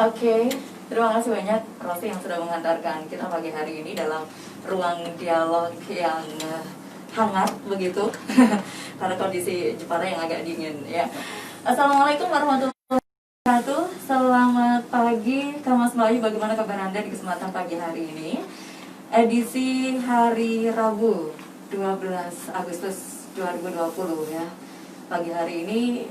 Oke, terima kasih banyak Rosi yang sudah mengantarkan kita pagi hari ini dalam ruang dialog yang hangat begitu karena kondisi Jepara yang agak dingin ya. Assalamualaikum warahmatullahi wabarakatuh. Selamat pagi Kak Mas Bayu, bagaimana kabar Anda di kesempatan pagi hari ini? Edisi hari Rabu 12 Agustus 2020 ya. Pagi hari ini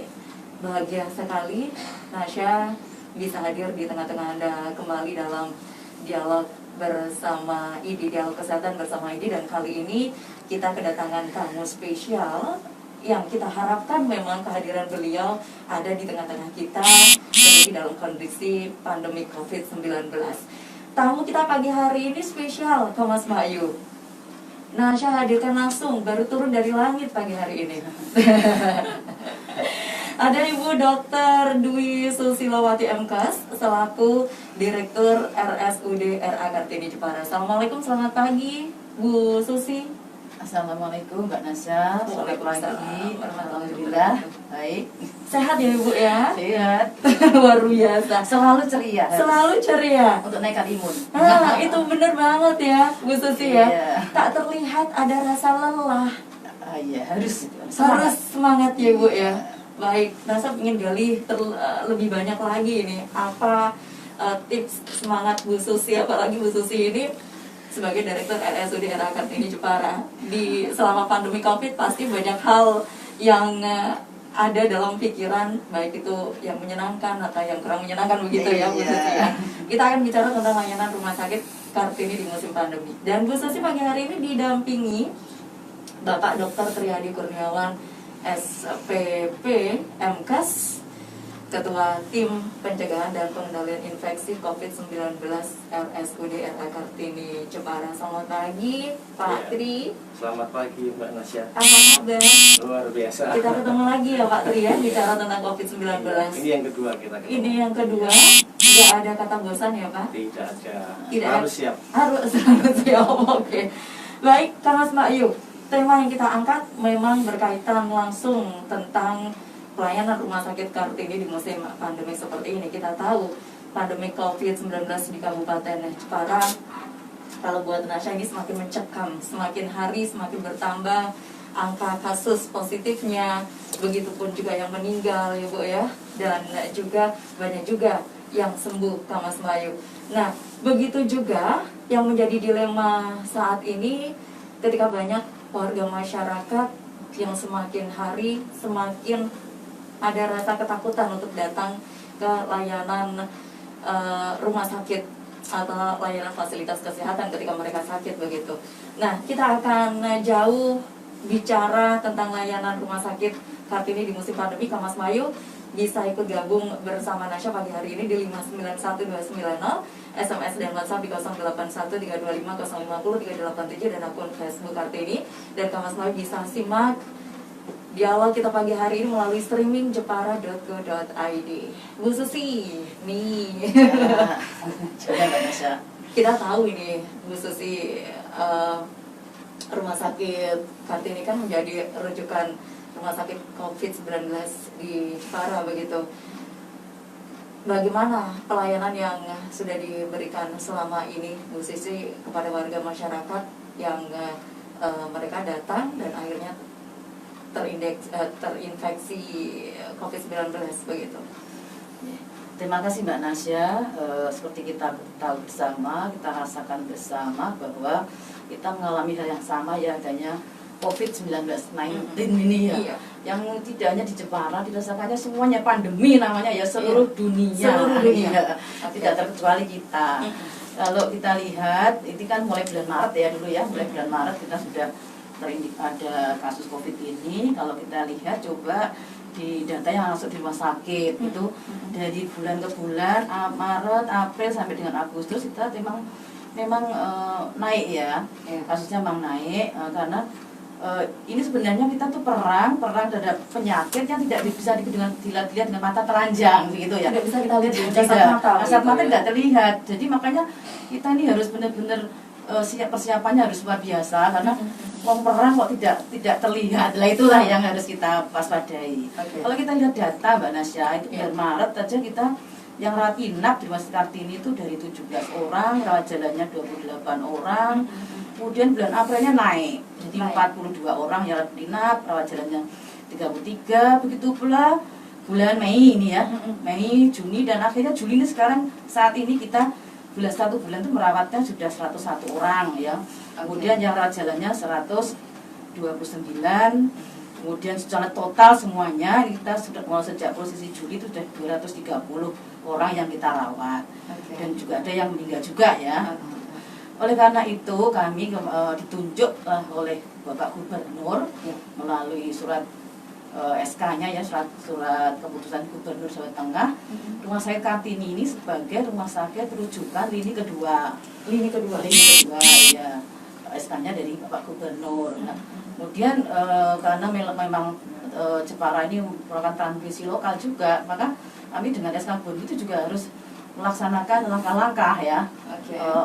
bahagia sekali Nasya bisa hadir di tengah-tengah Anda kembali dalam dialog bersama IDI, dialog kesehatan bersama IDI. Dan kali ini kita kedatangan tamu spesial yang kita harapkan memang kehadiran beliau ada di tengah-tengah kita terlebih dalam kondisi pandemi COVID-19. Tamu kita pagi hari ini spesial, Thomas Bayu. Nah, saya hadirkan langsung, baru turun dari langit pagi hari ini. Ada Ibu Dr. Dwi Susilowati MKes selaku Direktur RSUD RA Kartini Jepara. Assalamualaikum, selamat pagi Bu Susi. Assalamualaikum Mbak Nasya. Selamat pagi. Alhamdulillah baik. Sehat ya Ibu ya? Sehat. Luar biasa. Selalu ceria. Selalu ceria. Untuk naikkan imun. Itu bener banget ya Bu Susi ya. Iya. Tak terlihat ada rasa lelah. Iya harus. Harus semangat ya Bu ya. Baik, Nasa ingin gali lebih banyak lagi ini apa tips semangat Bu Susi, apalagi Bu Susi ini sebagai Direktur RSUD RA Kartini Jepara. Selama pandemi COVID pasti banyak hal yang ada dalam pikiran, baik itu yang menyenangkan atau yang kurang menyenangkan begitu ya Bu Susi ya. Kita akan bicara tentang layanan rumah sakit Kartini di musim pandemi. Dan Bu Susi pagi hari ini didampingi Bapak Dr. Triadi Kurniawan SPP MKes, Ketua Tim Pencegahan dan Pengendalian Infeksi COVID-19 RSUD RA Kartini Jepara. Selamat pagi Pak Tri. Selamat pagi Mbak Nasya. Apa kabar? Luar biasa. Kita ketemu lagi ya Pak Tri ya, bicara tentang COVID-19. Ini yang kedua kita ketemu. Ini yang kedua. Tidak ada kata bosan ya Pak? Tidak ada. Tidak Harus siap. Harus siap. Oke. Baik, Kang Mas Bayu. Tema yang kita angkat memang berkaitan langsung tentang pelayanan rumah sakit Kartini di musim pandemi seperti ini. Kita tahu pandemi COVID-19 di Kabupaten Jepara, kalau buat Nasya ini semakin mencekam, semakin hari semakin bertambah angka kasus positifnya, begitupun juga yang meninggal ya Bu ya, dan juga banyak juga yang sembuh Kang Mas Bayu. Nah, begitu juga yang menjadi dilema saat ini ketika banyak warga masyarakat yang semakin hari semakin ada rasa ketakutan untuk datang ke layanan rumah sakit atau layanan fasilitas kesehatan ketika mereka sakit begitu. Nah, kita akan jauh bicara tentang layanan rumah sakit Kartini di musim pandemi. Kang Mas Bayu bisa ikut gabung bersama Nasya pagi hari ini di 591290, SMS dan WhatsApp di 081325050387 dan akun Facebook Kartini. Dan Kang Mas Bayu bisa simak dialog kita pagi hari ini melalui streaming jepara.go.id. Bu Susi, nih. Coba Mbak Nasya. Kita tahu ini Bu Susi, rumah sakit Kartini kan menjadi rujukan rumah sakit COVID-19 di Jepara begitu. Bagaimana pelayanan yang sudah diberikan selama ini Bu Sisi kepada warga masyarakat yang mereka datang dan akhirnya terinfeksi COVID-19 begitu? Terima kasih Mbak Nasya. Seperti kita tahu bersama, kita rasakan bersama bahwa kita mengalami hal yang sama ya, adanya COVID-19 ini ya. Iya. Yang tidak hanya di Jepara dirasakannya semuanya, pandemi namanya ya, seluruh dunia. Seluruh dunia. Iya. Tidak terkecuali kita. Kalau kita lihat, ini kan mulai bulan Maret ya dulu ya, mulai bulan Maret kita sudah ada kasus COVID ini. Kalau kita lihat coba di data yang masuk di rumah sakit itu dari bulan ke bulan, Maret, April sampai dengan Agustus kita memang naik ya, kasusnya memang naik karena ini sebenarnya kita tuh perang terhadap penyakit yang tidak bisa dilihat dengan mata telanjang begitu ya. Tidak bisa kita lihat dengan kasat mata tidak terlihat. Jadi makanya kita ini harus benar-benar persiapannya harus luar biasa karena wong perang kok tidak terlihat. Lah itulah yang harus kita waspadai. Kalau kita lihat data Mbak Nasya itu bulan Maret aja kita Yang rawat inap di Rumah Sakit Kartini itu dari 17 orang, rawat jalannya 28 orang. Kemudian bulan Aprilnya naik, jadi 42 orang yang rawat inap, rawat jalannya 33. Begitu pula bulan Mei ini ya, Mei, Juni, dan akhirnya Juli ini sekarang saat ini kita satu bulan itu merawatnya sudah 101 orang ya. Kemudian yang rawat jalannya 129. Kemudian secara total semuanya kita sudah mulai sejak posisi Juli itu sudah 230 orang yang kita rawat. Dan juga ada yang meninggal juga ya. Oleh karena itu kami ditunjuk oleh Bapak Gubernur melalui surat SK-nya ya, surat keputusan Gubernur Jawa Tengah, Rumah Sakit Kartini ini sebagai rumah sakit rujukan lini kedua ya, SK-nya dari Bapak Gubernur. Nah, kemudian karena memang Jepara ini merupakan transmisi lokal juga, maka kami dengan SK Gubernur itu juga harus melaksanakan langkah-langkah ya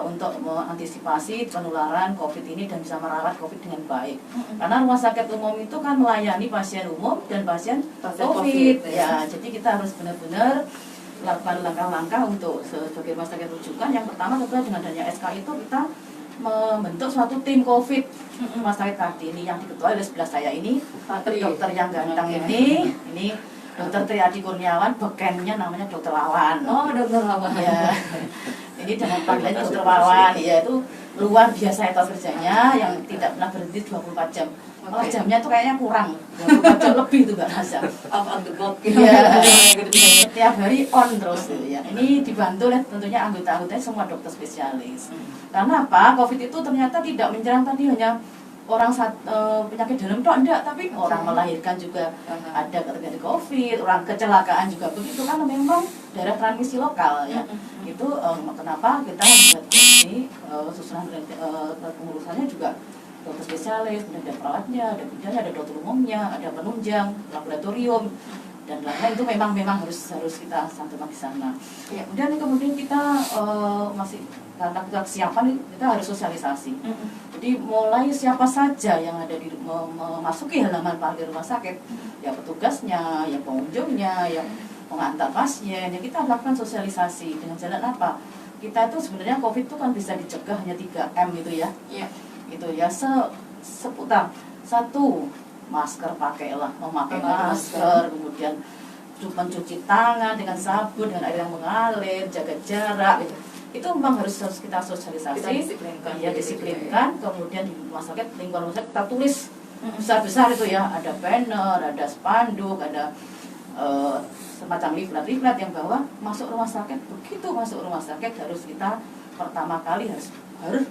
untuk mengantisipasi penularan COVID ini dan bisa merawat COVID dengan baik. Karena rumah sakit umum itu kan melayani pasien umum dan pasien COVID ya. Jadi kita harus benar-benar melakukan langkah-langkah untuk sebagai rumah sakit rujukan. Yang pertama tentunya dengan adanya SK itu kita membentuk suatu tim COVID Rumah Sakit Kartini yang diketuai oleh sebelah saya ini dokter yang ganteng ini Dr. Triadi Kurniawan, bekennya namanya Dr. Wawan. Oh, Dr. Wawan. Ya. Ini dengan panggilan Dr. Wawan, ya itu luar biasa etos kerjanya yang tidak pernah berhenti 24 jam. Malah jamnya tuh kayaknya kurang, 24 jam lebih tuh Mbak Nasya. On the clock. Iya. Setiap hari on terus gitu ya. Ini dibantu oleh tentunya anggota-anggotanya semua dokter spesialis. Karena apa? COVID itu ternyata tidak menyerang tadi hanya orang penyakit dalam toh enggak, tapi orang melahirkan juga ada terjadi COVID, orang kecelakaan juga begitu, kan memang daerah transmisi lokal ya. Itu kenapa kita membuat ini susunan pengurusannya juga dokter spesialis, ada perawatnya, ada bidannya, ada dokter umumnya, ada penunjang, laboratorium dan lain-lain. Itu memang harus kita santunan di sana. Ya, kemudian kita masih karena kita kesiapan kita harus sosialisasi. Jadi mulai siapa saja yang ada di memasuki halaman parkir rumah sakit, ya petugasnya, ya pengunjungnya, yang mengantar pasien, ya kita lakukan sosialisasi dengan jalan apa? Kita itu sebenarnya COVID itu kan bisa dicegah hanya 3M itu ya. Iya. Itu ya seputar satu, masker pakailah, memakai masker, kemudian mencuci tangan dengan sabun dengan air yang mengalir, jaga jarak gitu. Itu memang harus kita sosialisasi, kita disiplinkan, kemudian di rumah sakit, lingkungan rumah sakit kita tulis besar-besar itu ya, ada banner, ada spanduk, ada semacam leaflet yang bahwa masuk rumah sakit, begitu masuk rumah sakit harus kita pertama kali harus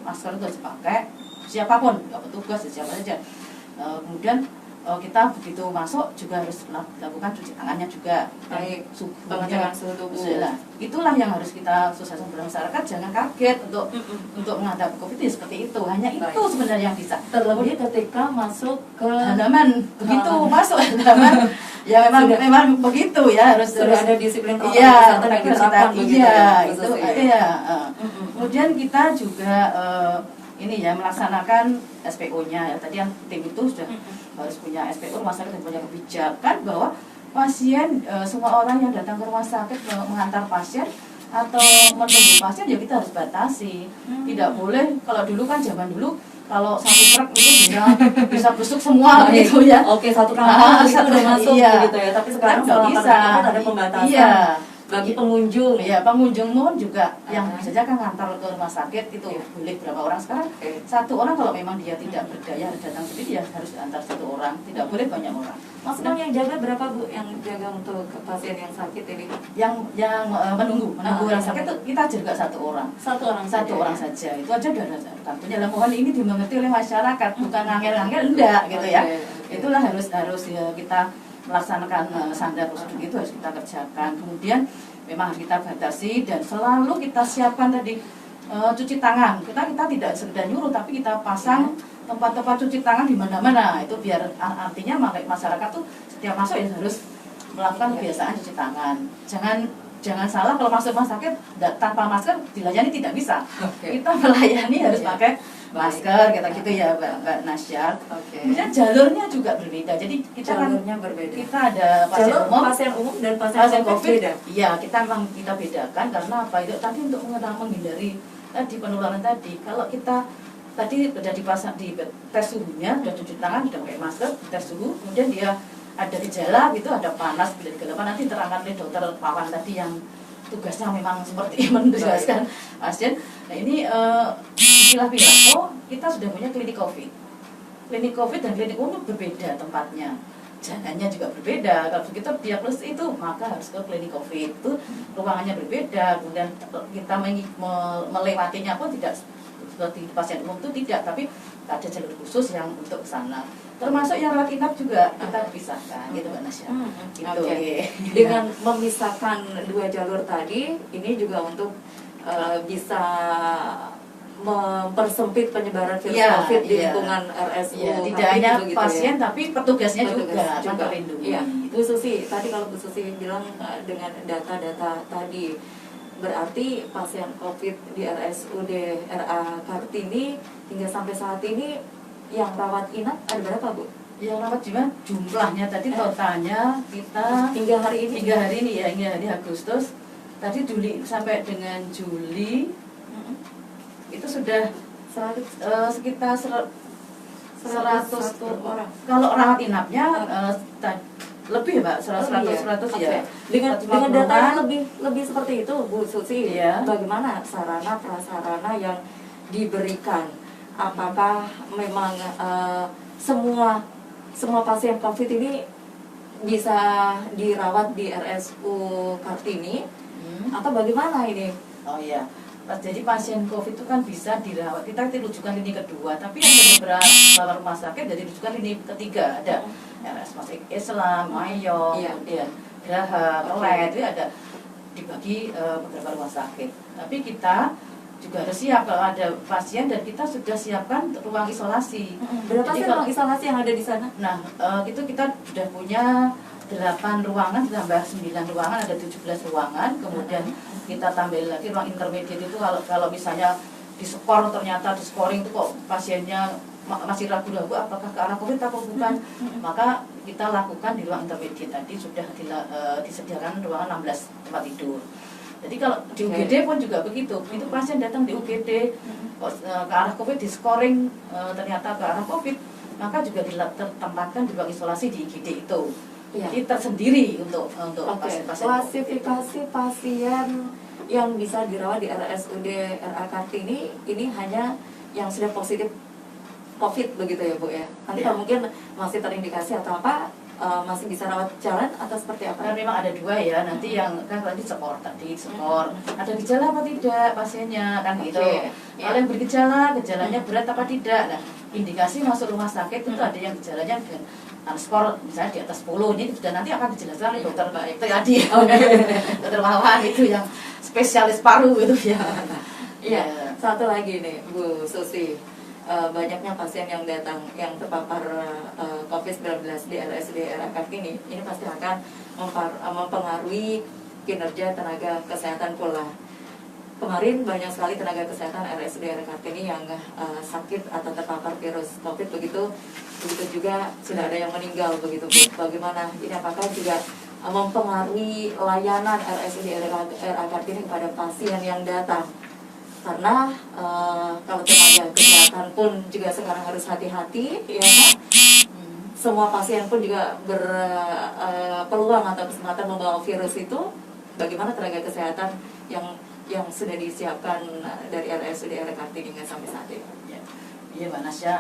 masker itu harus dipakai, siapapun, petugas, siapa saja. Kemudian kita begitu masuk juga harus lakukan cuci tangannya juga, baik, pengecekan suhu tubuh. Itulah yang harus kita sosialisasi kepada masyarakat, jangan kaget untuk menghadapi COVID itu seperti itu. Hanya baik. Itu sebenarnya yang bisa. Terlebih ketika masuk ke halaman, begitu masuk halaman, ya memang begitu ya harus ada disiplin protokol kesehatan yang diterapkan begitu. Itu Kemudian kita juga ini ya melaksanakan SPO-nya ya. Tadi yang tim itu sudah harus punya SPO rumah sakit dan punya kebijakan bahwa pasien semua orang yang datang ke rumah sakit mengantar pasien atau menunggu pasien ya kita harus batasi. Tidak boleh, kalau dulu kan zaman dulu kalau satu truk itu bisa busuk semua gitu ya. Oke, satu kamar itu udah masuk gitu ya. Tapi sekarang nggak bisa. Ada pembatasan. Iya. Bagi pengunjung ya, pengunjung pun juga yang saja kan ngantar ke rumah sakit itu boleh berapa orang. Sekarang satu orang kalau memang dia tidak berdaya datang sendiri ya harus antar satu orang, tidak boleh banyak orang. Maksudnya yang jaga berapa Bu? Yang jaga untuk pasien yang sakit ini? Yang menunggu orang sakit itu kita jaga satu orang saja. Itu aja udah ada kartunya. Mohon ini dimengerti oleh masyarakat, bukan angel-angel enggak gitu ya. Itulah harus ya kita melaksanakan standar prosedur itu harus kita kerjakan. Kemudian memang harus kita batasi dan selalu kita siapkan tadi cuci tangan. Kita tidak sekedar nyuruh, tapi kita pasang tempat-tempat cuci tangan di mana-mana. Itu biar artinya masyarakat tuh setiap masuk ya harus melakukan kebiasaan cuci tangan. Jangan salah kalau masuk rumah sakit tanpa masker dilayani tidak bisa. Kita melayani harus pakai masker, kata gitu ya Mbak Nasya. Oke. Kemudian jalurnya juga berbeda. Jadi kita Jalurnya berbeda. kita ada pasien umum dan pasien COVID beda. iya kita memang kita bedakan karena apa itu tadi untuk menghindari tadi penularan tadi. Kalau kita tadi sudah dipasang di tes suhunya, sudah cuci tangan, sudah pakai masker, tes suhu, kemudian dia ada gejala gitu, ada panas, gejala nanti terangkan oleh dokter Pawan tadi yang tugasnya memang seperti menjelaskan pasien. Nah ini pilah-pilah. Oh kita sudah punya klinik COVID. Klinik COVID dan klinik umum berbeda tempatnya. Jalannya juga berbeda. Kalau kita diagnosis itu maka harus ke klinik COVID itu ruangannya berbeda. Kemudian kita melewatinya pun tidak seperti pasien umum itu tidak, tapi ada jalur khusus yang untuk ke sana. Termasuk yang rawat inap juga kita pisahkan, gitu Mbak Nasya. Gitu. Okay. Dengan memisahkan dua jalur tadi, ini juga untuk bisa mempersempit penyebaran virus COVID di lingkungan RSU. Tidak hanya pasien, tapi petugasnya juga terlindungi. Ya. Bu Susi, tadi kalau Bu Susi bilang dengan data-data tadi, berarti pasien COVID di RSUD RA Kartini hingga sampai saat ini yang rawat inap ada berapa, Bu? Yang rawat jiwa jumlahnya tadi totalnya kita hingga hari ini ya, hingga hari Agustus tadi Juli sampai dengan Juli itu sudah sekitar 100 orang. Kalau rawat inapnya lebih Mbak, 100 ya. Dengan data yang lebih seperti itu, Bu Susi, iya. Bagaimana sarana prasarana yang diberikan? Apakah memang semua pasien COVID ini bisa dirawat di RSU Kartini atau bagaimana ini? Oh iya. Jadi pasien COVID itu kan bisa dirawat. Kita rujukan lini kedua, tapi ada beberapa rumah sakit jadi rujukan lini ketiga. Ada RS Masjid Islam, Mayo, kemudian Geraha, Kelet, itu ada dibagi beberapa rumah sakit. Tapi kita juga harus siap kalau ada pasien dan kita sudah siapkan ruang isolasi. Berapa sih ruang isolasi yang ada di sana? Nah, itu kita sudah punya 8 ruangan tambah 9 ruangan, ada 17 ruangan. Kemudian kita tambahin lagi ruang intermediate itu kalau misalnya di skor ternyata di scoring itu kok pasiennya masih ragu-ragu apakah ke arah COVID atau bukan, maka kita lakukan di ruang intermediate tadi sudah disediakan ruangan 16 tempat tidur. Jadi kalau di UGD pun juga begitu, itu pasien datang di UGD ke arah COVID di scoring ternyata ke arah COVID, maka juga ditempatkan di ruang isolasi di IGD itu. Jadi tersendiri untuk pasien-pasien. Klasifikasi pasien yang bisa dirawat di RSUD RA Kartini ini hanya yang sudah positif COVID begitu ya Bu ya. Nanti kalau mungkin masih terindikasi atau apa masih bisa rawat jalan atau seperti apa? Kan memang ada dua ya, nanti yang kan tadi skor ada gejala apa tidak pasiennya kan gitu. Kalau yang bergejala, gejalanya berat apa tidak. Nah, indikasi masuk rumah sakit itu ada yang gejalanya dengan skor misalnya di atas 10, ini sudah nanti akan dijelaskan oleh dokter tadi. Dokter Wawan itu yang spesialis paru itu ya. Iya, satu lagi nih Bu Susi. Banyaknya pasien yang datang yang terpapar COVID-19 di RSUD RA Kartini ini pasti akan mempengaruhi kinerja tenaga kesehatan pula. Kemarin banyak sekali tenaga kesehatan RSUD RA Kartini yang sakit atau terpapar virus COVID begitu juga sudah ada yang meninggal begitu Bu. Bagaimana ini apakah juga mempengaruhi layanan RSUD RA Kartini kepada pasien yang datang? Karena kalau tenaga kesehatan pun juga sekarang harus hati-hati, ya kan? Semua pasien pun juga berpeluang atau kesempatan membawa virus itu. Bagaimana tenaga kesehatan yang sudah disiapkan dari RSUD RA Kartini hingga sampai saat ini? Iya Mbak Nasya,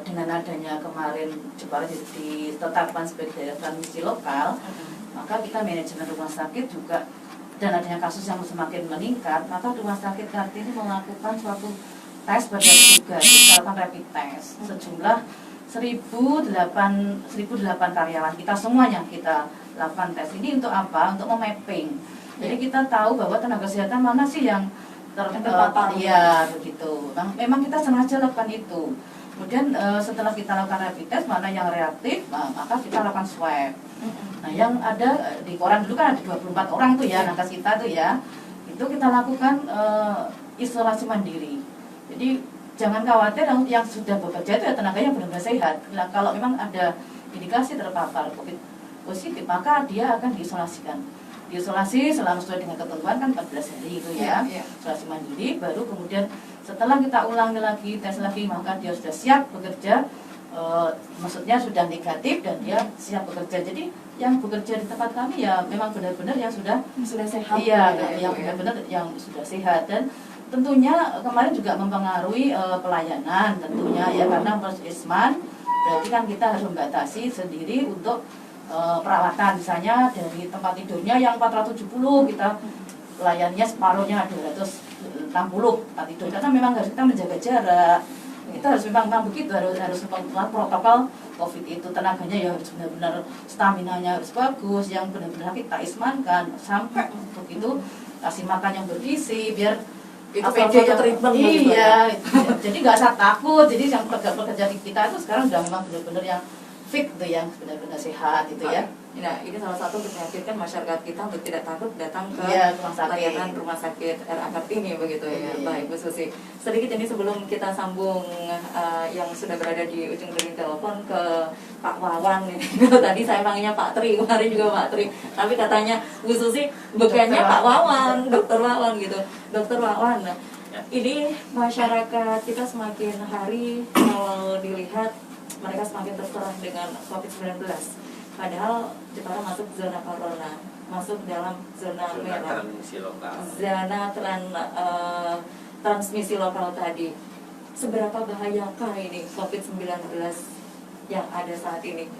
dengan adanya kemarin Jepara ditetapkan sebagai daerah transmisi lokal, maka kita manajemen rumah sakit juga dan adanya kasus yang semakin meningkat, maka rumah sakit Kartini melakukan suatu tes pada petugas, melakukan rapid test sejumlah 1.008 karyawan kita semuanya kita lakukan tes. Ini untuk apa? Untuk memapping. Jadi kita tahu bahwa tenaga kesehatan mana sih yang terpapar, ya begitu. Memang kita sengaja lakukan itu. Kemudian setelah kita lakukan rapid test, mana yang reaktif, maka kita lakukan swab. Nah yang ada di koran dulu kan ada 24 orang itu ya, nakes kita tuh ya, itu kita lakukan isolasi mandiri. Jadi jangan khawatir, yang sudah bekerja itu ya tenaganya benar-benar sehat. Nah, kalau memang ada indikasi terpapar COVID positif, maka dia akan diisolasikan. Diisolasi selama sesuai dengan ketentuan kan 14 hari itu ya, isolasi mandiri. Baru kemudian setelah kita ulangi lagi, tes lagi, maka dia sudah siap bekerja. Maksudnya sudah negatif dan dia siap bekerja. Jadi yang bekerja di tempat kami ya memang benar-benar yang sudah sehat. Iya, yang benar-benar yang sudah sehat. Dan tentunya kemarin juga mempengaruhi pelayanan tentunya ya, karena Mas Isman berarti kan kita harus membatasi sendiri untuk perawatan. Misalnya dari tempat tidurnya yang 470 kita layaninya separuhnya 260 tempat tidur, karena memang harus kita menjaga jarak. Kita harus memang begitu, harus protokol COVID itu. Tenaganya ya harus benar-benar, staminanya harus bagus, yang benar-benar kita ismankan sampai begitu, kasih makan yang bergizi biar itu PD treatment. Iya, jadi nggak usah takut. Jadi yang pekerja di kita itu sekarang udah memang benar-benar yang fit tuh, yang benar-benar sehat itu ya. Nah, ini salah satu untuk meyakinkan masyarakat kita untuk tidak takut datang ke layanan rumah sakit RA Kartini begitu ya. Baik, Bu Susi. Sedikit ini sebelum kita sambung yang sudah berada di ujung dari telepon ke Pak Wawan ini. Tadi saya panggilnya Pak Tri, kemarin juga Pak Tri. Tapi katanya Bu Susi bukannya Pak Wawan, Dokter Wawan gitu. Dokter Wawan. Ini masyarakat kita semakin hari kalau dilihat mereka semakin terserah dengan COVID-19. Padahal Jepara masuk zona corona, masuk dalam zona merah, zona transmisi lokal tadi. Seberapa bahayakah ini COVID-19 yang ada saat ini,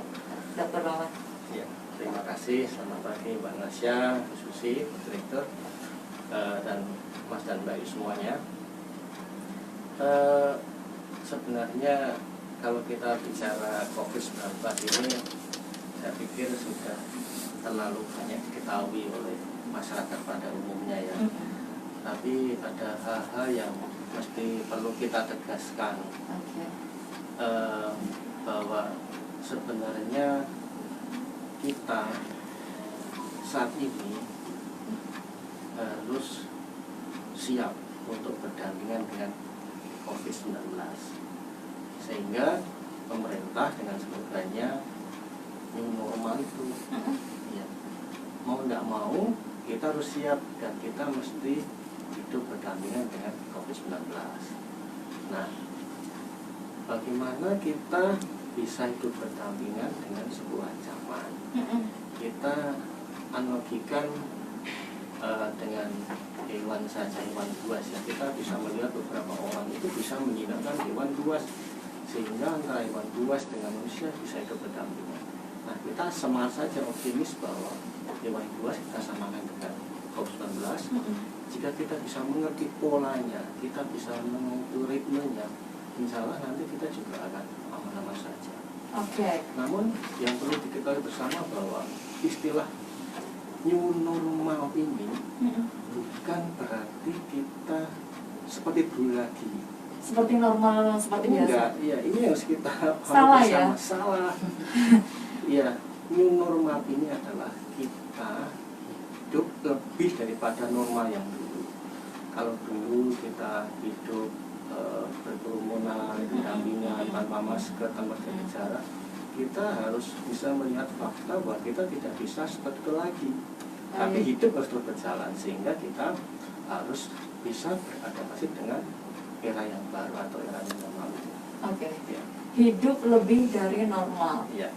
Dr. Wawan? Ya, terima kasih. Selamat pagi Mbak Nasya, Bu Susi, Bu Direktur, dan Mas dan Mbak semuanya. Sebenarnya kalau kita bicara COVID-19 ini, saya pikir sudah terlalu banyak diketahui oleh masyarakat pada umumnya ya. Tapi ada hal-hal yang mesti perlu kita tegaskan, bahwa sebenarnya kita saat ini harus siap untuk berdampingan dengan COVID-19, sehingga pemerintah dengan slogannya new normal itu, ya, mau tidak mau kita harus siap dan kita mesti hidup berdampingan dengan COVID-19. Nah, bagaimana kita bisa hidup berdampingan dengan sebuah ancaman? Kita analogikan dengan hewan saja, hewan buas ya. Kita bisa melihat beberapa orang itu bisa menjinakkan hewan buas, sehingga antara hewan buas dengan manusia bisa hidup berdampingan. Nah, kita semangat saja optimis bahwa hewan buas kita samakan dengan COVID-19. Jika kita bisa mengerti polanya, kita bisa mengatur ritmenya, insya Allah nanti kita juga akan aman-aman saja. Namun yang perlu diketahui bersama bahwa istilah new normal ini bukan berarti kita seperti dulu lagi. Seperti normal, seperti biasa. Enggak, iya, ini harus kita salah bersama. ya? Salah. Ya, new normal ini adalah kita hidup lebih daripada normal yang dulu. Kalau dulu kita hidup berkerumunan, berdampingan, tanpa masker, tanpa jaga jarak, kita harus bisa melihat fakta bahwa kita tidak bisa seperti itu lagi. Tapi hidup harus terus berjalan, sehingga kita harus bisa beradaptasi dengan era yang baru atau era yang normal. Ya. Hidup lebih dari normal. Ya.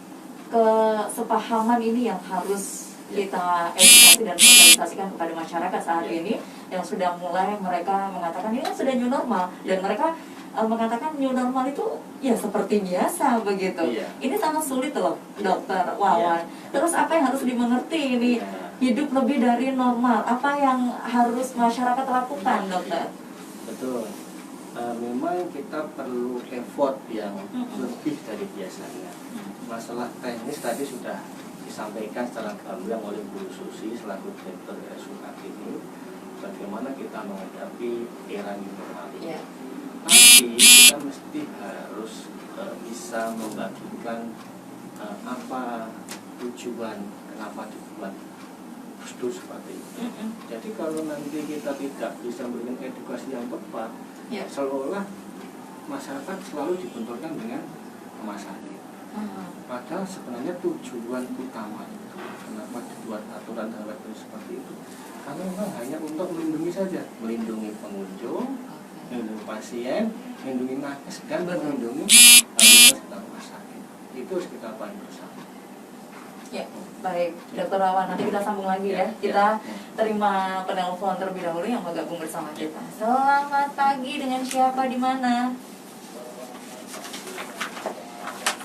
Kesepahaman ini yang harus kita edukasi dan sosialisasikan kepada masyarakat saat ini, yang sudah mulai mereka mengatakan ini sudah new normal, dan mereka mengatakan new normal itu ya seperti biasa begitu. Ini sangat sulit loh, Dokter Wawan. Terus apa yang harus dimengerti ini hidup lebih dari normal? Apa yang harus masyarakat lakukan, Dokter? Betul. Memang kita perlu effort yang lebih dari biasanya. Masalah teknis tadi sudah disampaikan secara gamblang oleh Bu Susi selaku Direktur RSU Kartini, bagaimana kita menghadapi era new normal ini. Tapi kita mesti harus bisa membagikan apa tujuan kenapa dibuat prosedur seperti itu. Jadi kalau nanti kita tidak bisa memberikan edukasi yang tepat, seolah-olah masyarakat selalu dibenturkan dengan rumah sakit. Padahal sebenarnya tujuan utama itu kenapa dibuat aturan dan web seperti itu, karena memang hanya untuk melindungi saja, melindungi pengunjung, melindungi pasien, melindungi nakes, dan melindungi rumah sakit. Itu harus kita pahami bersama. Ya, baik, Dokter Wawan, nanti kita sambung lagi ya. Kita terima penelpon terlebih dahulu yang mau gabung bersama kita. Selamat pagi, dengan siapa, di mana?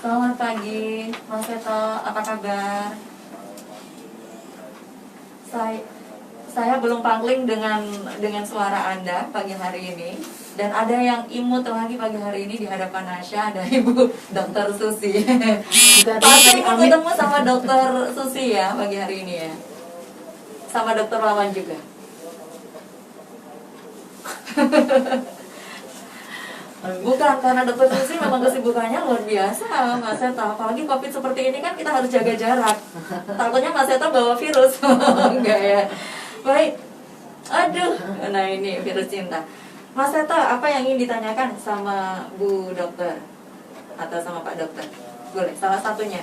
Selamat pagi, Mas Seto, apa kabar? Saya belum pangling dengan suara Anda pagi hari ini. Dan ada yang imut lagi pagi hari ini di hadapan Nasya, ada Ibu Dokter Susi. Pasti mau ketemu sama Dokter Susi ya pagi hari ini ya. Sama Dokter Wawan juga. Bukan, karena Dokter Susi memang kesibukannya luar biasa, Mas Seto. Apalagi COVID seperti ini kan kita harus jaga jarak. Takutnya Mas Seto bawa virus. Enggak ya. Baik. Aduh, nah ini virus cinta. Mas Seto, apa yang ingin ditanyakan sama Bu Dokter? Atau sama Pak Dokter? Boleh, salah satunya.